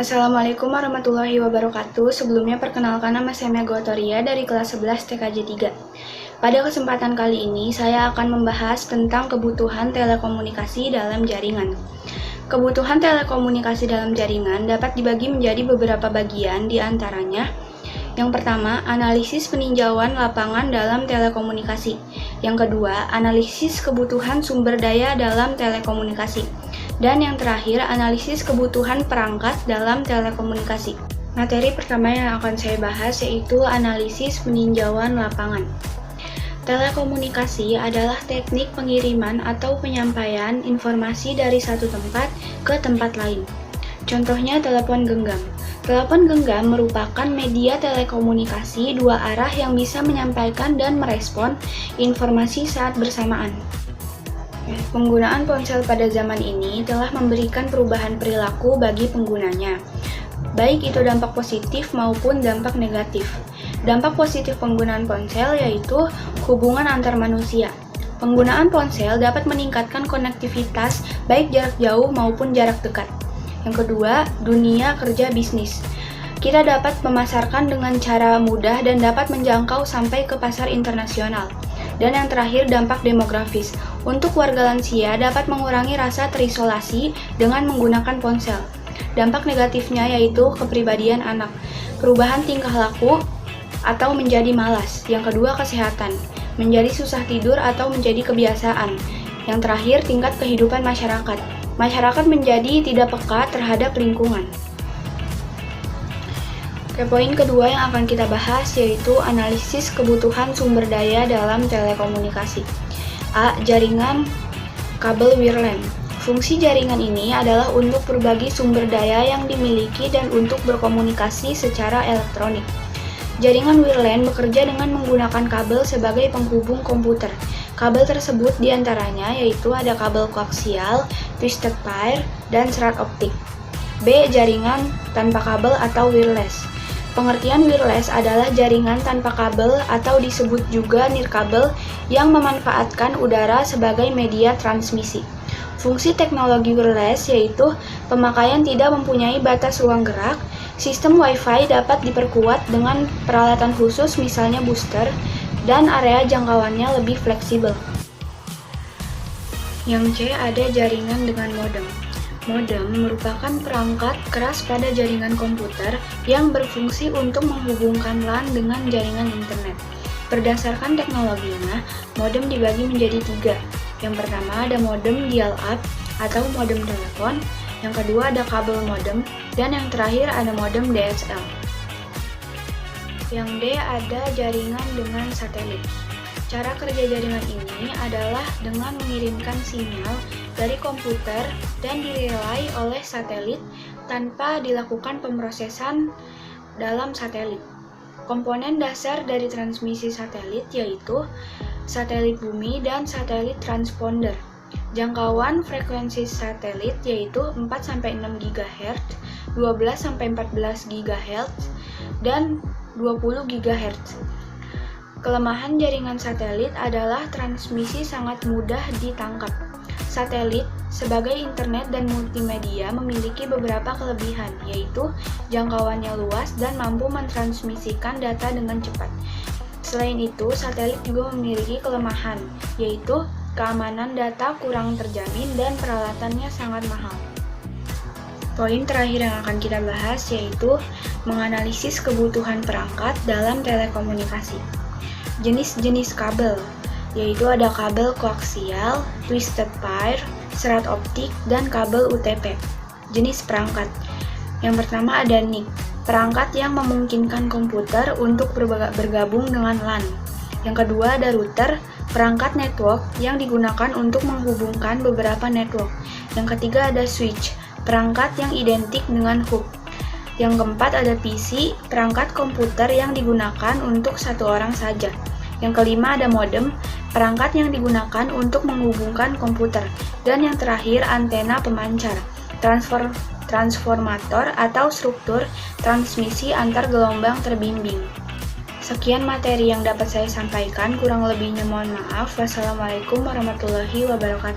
Assalamualaikum warahmatullahi wabarakatuh. Sebelumnya perkenalkan, nama saya Mega Otoria dari kelas 11 TKJ 3. Pada kesempatan kali ini saya akan membahas tentang kebutuhan telekomunikasi dalam jaringan. Kebutuhan telekomunikasi dalam jaringan dapat dibagi menjadi beberapa bagian, di antaranya yang pertama, analisis peninjauan lapangan dalam telekomunikasi. Yang kedua, analisis kebutuhan sumber daya dalam telekomunikasi. Dan yang terakhir, analisis kebutuhan perangkat dalam telekomunikasi. Materi pertama yang akan saya bahas yaitu analisis peninjauan lapangan. Telekomunikasi adalah teknik pengiriman atau penyampaian informasi dari satu tempat ke tempat lain. Contohnya telepon genggam. Telepon genggam merupakan media telekomunikasi dua arah yang bisa menyampaikan dan merespon informasi saat bersamaan. Penggunaan ponsel pada zaman ini telah memberikan perubahan perilaku bagi penggunanya, baik itu dampak positif maupun dampak negatif. Dampak positif penggunaan ponsel yaitu hubungan antar manusia. Penggunaan ponsel dapat meningkatkan konektivitas baik jarak jauh maupun jarak dekat. Yang kedua, dunia kerja bisnis. Kita dapat memasarkan dengan cara mudah dan dapat menjangkau sampai ke pasar internasional. Dan yang terakhir, dampak demografis. Untuk warga lansia dapat mengurangi rasa terisolasi dengan menggunakan ponsel. Dampak negatifnya yaitu kepribadian anak, perubahan tingkah laku atau menjadi malas. Yang kedua, kesehatan, menjadi susah tidur atau menjadi kebiasaan. Yang terakhir, tingkat kehidupan masyarakat. Masyarakat menjadi tidak peka terhadap lingkungan. Poin kedua yang akan kita bahas yaitu analisis kebutuhan sumber daya dalam telekomunikasi. A. Jaringan kabel WLAN. Fungsi jaringan ini adalah untuk berbagi sumber daya yang dimiliki dan untuk berkomunikasi secara elektronik. Jaringan WLAN bekerja dengan menggunakan kabel sebagai penghubung komputer. Kabel tersebut diantaranya yaitu ada kabel koaksial, twisted pair, dan serat optik. B. Jaringan tanpa kabel atau wireless. Pengertian wireless adalah jaringan tanpa kabel atau disebut juga nirkabel yang memanfaatkan udara sebagai media transmisi. Fungsi teknologi wireless yaitu pemakaian tidak mempunyai batas ruang gerak. Sistem Wi-Fi dapat diperkuat dengan peralatan khusus misalnya booster dan area jangkauannya lebih fleksibel. Yang C, ada jaringan dengan modem. Modem merupakan perangkat keras pada jaringan komputer yang berfungsi untuk menghubungkan LAN dengan jaringan internet. Berdasarkan teknologinya, modem dibagi menjadi tiga. Yang pertama ada modem dial-up atau modem telepon, yang kedua ada kabel modem, dan yang terakhir ada modem DSL. Yang D, ada jaringan dengan satelit. Cara kerja jaringan ini adalah dengan mengirimkan sinyal dari komputer dan direlay oleh satelit tanpa dilakukan pemrosesan dalam satelit. Komponen dasar dari transmisi satelit yaitu satelit bumi dan satelit transponder. Jangkauan frekuensi satelit yaitu 4-6 GHz, 12-14 GHz, dan 20 GHz. Kelemahan jaringan satelit adalah transmisi sangat mudah ditangkap. Satelit sebagai internet dan multimedia memiliki beberapa kelebihan, yaitu jangkauannya luas dan mampu mentransmisikan data dengan cepat. Selain itu, satelit juga memiliki kelemahan, yaitu keamanan data kurang terjamin dan peralatannya sangat mahal. Poin terakhir yang akan kita bahas yaitu menganalisis kebutuhan perangkat dalam telekomunikasi. Jenis-jenis kabel, yaitu ada kabel koaksial, twisted pair, serat optik, dan kabel UTP. Jenis perangkat. Yang pertama ada NIC, perangkat yang memungkinkan komputer untuk bergabung dengan LAN. Yang kedua ada router, perangkat network yang digunakan untuk menghubungkan beberapa network. Yang ketiga ada switch, perangkat yang identik dengan hub. Yang keempat ada PC, perangkat komputer yang digunakan untuk satu orang saja. Yang kelima ada modem, perangkat yang digunakan untuk menghubungkan komputer. Dan yang terakhir antena pemancar, transformator atau struktur transmisi antar gelombang terbimbing. Sekian materi yang dapat saya sampaikan, kurang lebihnya mohon maaf. Wassalamualaikum warahmatullahi wabarakatuh.